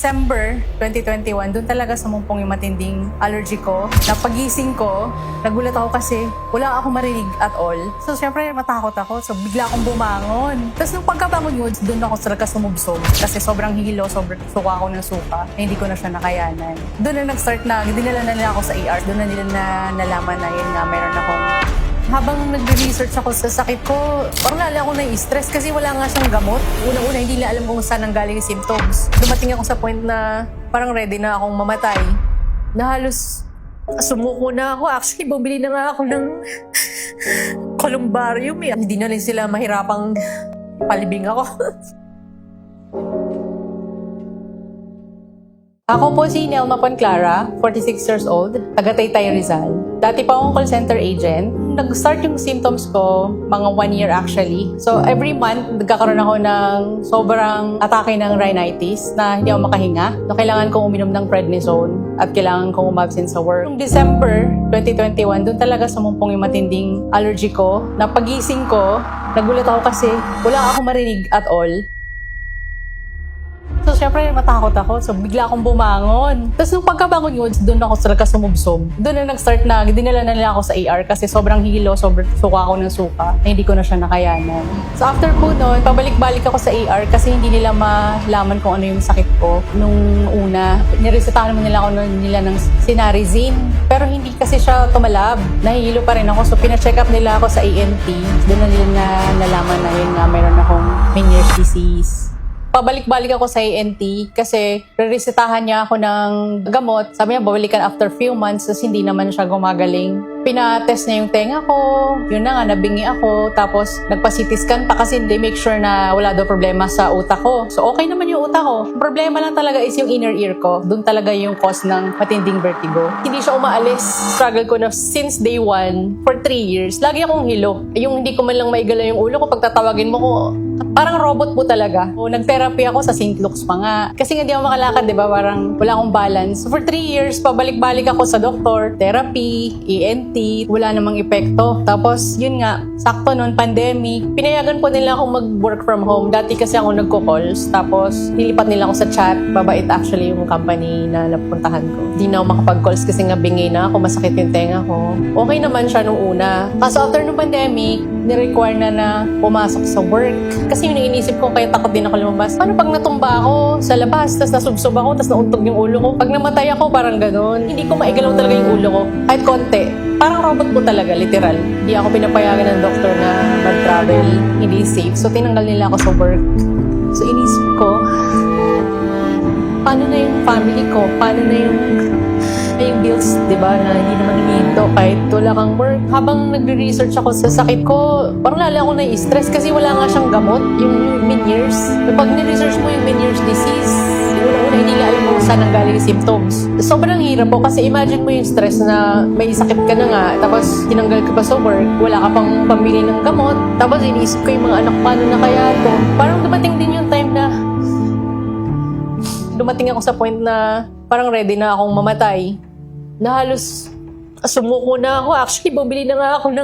December 2021, doon talaga sumumpong yung matinding allergy ko. Napagising ko, nagulat ako kasi wala akong marinig at all. So, syempre, matakot ako. So, bigla akong bumangon. Tapos, nung pagkabangon yun, doon ako talaga sumubsob. Kasi sobrang hilo, sobrang suka ako ng suka. Na hindi ko na siya nakayanan. Doon na nag-start na, dinala na nila ako sa ER. Doon na nila na nalaman na yun nga, meron akong habang nagre-research ako sa sakit ko, parang lala ako na-stress kasi wala nga siyang gamot. Unang-una, hindi na alam kung saan ang galing yung symptoms. Dumating ako sa point na parang ready na akong mamatay. Na halos sumuko na ako. Actually, bumili na nga ako ng columbarium. Hindi na rin sila mahirapang palibing ako. Ako po si Nelma Ponclara, 46 years old, taga Taytay, Rizal. Dati pa akong call center agent. Nag-start yung symptoms ko, mga 1 year actually. So every month, nagkakaroon ako ng sobrang atake ng rhinitis na hindi ako makahinga. So kailangan kong uminom ng prednisone at kailangan kong umabsent sa work. Noong December 2021, doon talaga sumumpong yung matinding allergy ko. Napagising ko, nagulat ako kasi wala akong marinig at all. So, syempre, matakot ako. So, bigla akong bumangon. Tapos, nung pagkabangon yun, doon ako talaga sumubsob. Doon na nag-start na, dinala na nila ako sa ER kasi sobrang hilo, sobrang suka ako ng suka. Na hindi ko na siya nakayanan. So, after po noon, pabalik-balik ako sa ER kasi hindi nila malaman kung ano yung sakit ko. Nung una, niresetahan mo nila ako nila ng Sinarizine. Pero hindi kasi siya tumalab. Nahihilo pa rin ako. So, pina-check up nila ako sa ENT. Doon na nila na nalaman na yun nga, mayroon akong Meniere's disease. Pabalik-balik ako sa ENT kasi re-resetahan niya ako ng gamot. Sabi niya, babalikan after few months, tapos hindi naman siya gumagaling. Pinatest niya yung tenga ko, yun na nga, nabingi ako. Tapos nagpa-CT scan pa kasi hindi make sure na wala daw problema sa utak ko. So okay naman yung utak ko. Ang problema lang talaga is yung inner ear ko. Doon talaga yung cause ng matinding vertigo. Hindi siya umaalis. Struggle ko na since day 1 for 3 years. Lagi akong hilo. Yung hindi ko man lang maigala yung ulo ko, pag tatawagin mo ko, parang robot po talaga. O, nag-therapy ako sa St. Luke's pa nga. Kasi hindi ako makalakad, di ba? Parang wala akong balance. So, for 3 years, pabalik-balik ako sa doktor, therapy, ENT, wala namang epekto. Tapos, yun nga, sakto noon, pandemic, pinayagan po nila akong mag-work from home. Dati kasi ako nagko-calls, tapos nilipat nila ako sa chat. Babait actually yung company na napuntahan ko. Hindi na ako makapag-calls kasi nga bingi na ako, masakit yung tenga ko. Okay naman siya nung una. Kaso after nung pandemic, ni-require na pumasok sa work. Kasi yung iniisip ko, kaya takot din ako lumabas. Paano pag natumba ako sa labas, tas nasubsob ako, tas nauntog yung ulo ko? Pag namatay ako, parang ganun. Hindi ko maigalaw talaga yung ulo ko. Kahit konti. Parang robot po talaga, literal. Hindi ako pinapayagan ng doktor na mag-travel. Hindi safe. So, tinanggal nila ako sa work. So, inisip ko, paano na yung family ko? Paano na yung bills, di ba, na hindi naman hinihinto kahit wala kang work. Habang nagre-research ako sa sakit ko, parang lala ako na-stress kasi wala nga siyang gamot, yung Meniere's. Pag ni-research mo yung Meniere's disease, una-una hindi nga alam kung saan ang galing yung symptoms. Sobrang hirap po kasi imagine mo yung stress na may sakit ka na nga, tapos tinanggal ka pa sa work, wala ka pang pambili ng gamot, tapos iniisip ko yung mga anak, paano na kaya to? Parang dumating din yung time na dumating ako sa point na parang ready na akong mamatay. Na halos sumuko na ako. Actually, bumili na nga ako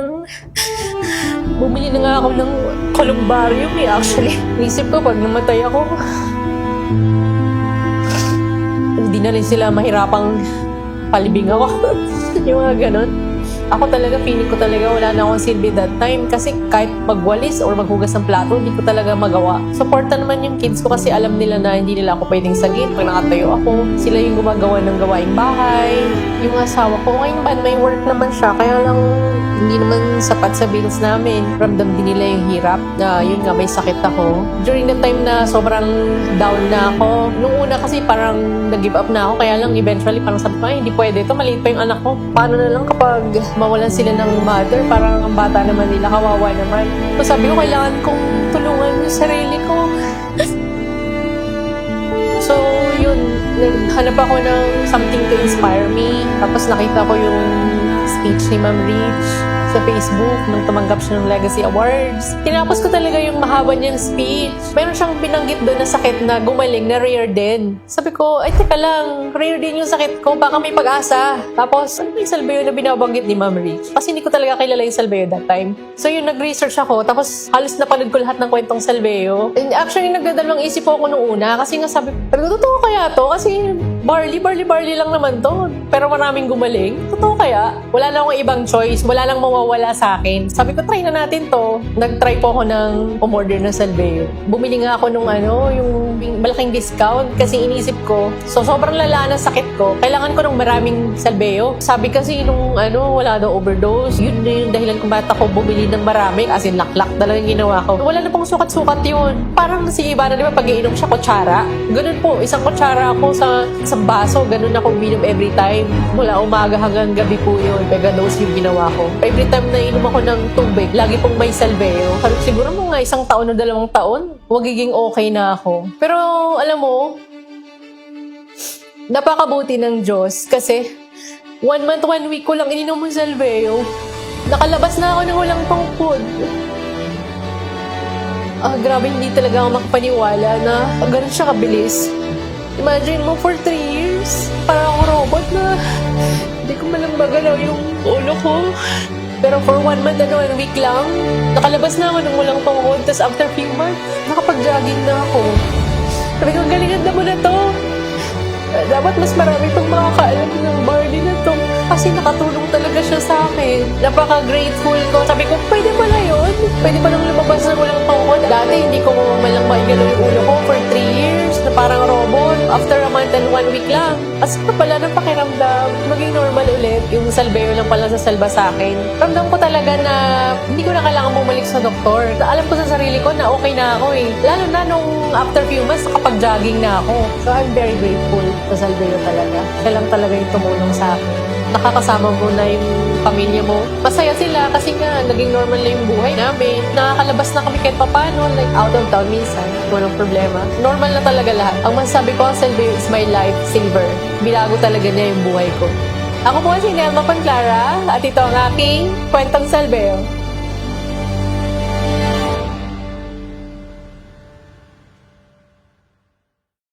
ng columbarium actually. Naisip ko, pag namatay ako, hindi na rin sila mahirapang palibing ako. Yung mga ganun. Ako talaga, feeling ko talaga wala na akong silbi that time kasi kahit magwalis or maghugas ng plato, hindi ko talaga magawa. Suporta naman yung kids ko kasi alam nila na hindi nila ako pwedeng sagip. Pag nakatayo ako, sila yung gumagawa ng gawaing bahay. Yung asawa ko, ngayon ba, may work naman siya, kaya lang hindi naman sapat sa bills namin. Ramdam din nila yung hirap na yun nga, may sakit ako. During the time na sobrang down na ako, nung una kasi parang nag-give up na ako, kaya lang eventually parang sabi ko, ay, hindi pwede ito, maliit pa yung anak ko. Paano na lang kapag mawalan sila ng mother, parang ang bata naman nila, kawawa naman. So sabi ko, kailangan kong tulungan yung sarili ko. So yun, naghanap ako ng something to inspire me. Tapos nakita ko yung speech ni Ma'am Rich. So sa Facebook nung tumanggap siya ng Legacy Awards. Tinapos ko talaga yung mahaba niyang speech. Meron siyang binanggit doon na sakit na gumaling, na rare din. Sabi ko, ay teka lang, rare din yung sakit ko, baka may pag-asa. Tapos, ano yung salbayo na binabanggit ni Ma'am Rich? Kasi hindi ko talaga kilala yung salbayo that time. So yun, nag-research ako, tapos halos napanood ko lahat ng kwentong salbayo. And actually, nagdadalawang isip ako nung una, kasi nga sabi ko, totoo kaya to? Kasi barley lang naman to. Pero maraming gumaling. Totoo kaya? Wala na akong ibang choice. Wala nang mawawala sa akin. Sabi ko, try na natin to. Nag-try po ako ng umorder ng salbayo. Bumili nga ako nung yung malaking discount kasi inisip ko, so sobrang lala na sakit ko. Kailangan ko ng maraming salbayo. Sabi kasi nung wala daw overdose. Yun na yung dahilan kung bakit ako bumili ng marami. As in, laklak talaga yung ginawa ko. Wala na pong sukat-sukat yun. Parang si Ivana, di ba, pag iinom siya kutsara? Ganun po. Isang kutsara ako sa baso. Ganun ako uminom every time. Mula umaga hanggang gabi po yun. Megadose yung ginawa ko. Every time na inom ako ng tubig, lagi pong may salbayo. Siguro mga 1 taon o 2 taon, magiging okay na ako. Pero alam mo, napakabuti ng Diyos kasi 1 month, 1 week ko lang ininom yung salbayo. Nakalabas na ako ng walang pangpod. Grabe, hindi talaga ako makapaniwala na ganun siya kabilis. Imagine mo, for 3 years, parang ako robot na hindi ko malang magalaw yung ulo ko. Pero for 1 month and 1 week lang, nakalabas na ako ng walang pangpod. Tapos after few months, nakapag-jogging na ako. Sabi ko, galingan na mo na to. Dapat mas marami pang makakaalam ng barley na to. Kasi nakatulong talaga siya sa akin. Napaka-grateful ko. Sabi ko, pwede pala yun. Pwede pa nang lumabas na walang pangkod. Dati hindi ko malang maigalaw yung ulo ko for 3 years na parang robot. After a month and 1 week lang. As na pala ng pakiramdam. Maging normal ulit. Yung salbayo lang pala sa salba sa akin. Ramdam ko talaga na hindi ko na kailangan bumalik sa doktor. Alam ko sa sarili ko na okay na ako eh. Lalo na nung after few months, nakapag-jogging na ako. So I'm very grateful sa salbayo talaga. Siya lang talaga yung tumulong sa akin. Nakakasama mo na yung pamilya mo. Masaya sila kasi nga naging normal na yung buhay namin. Nakakalabas na kami kahit papano, like out of town minsan. Walang problema. Normal na talaga lahat. Ang masasabi ko, ang salbayo is my life saver. Binago talaga niya yung buhay ko. Ako po si Nelma Panclara at ito ang aking kwentong salbayo.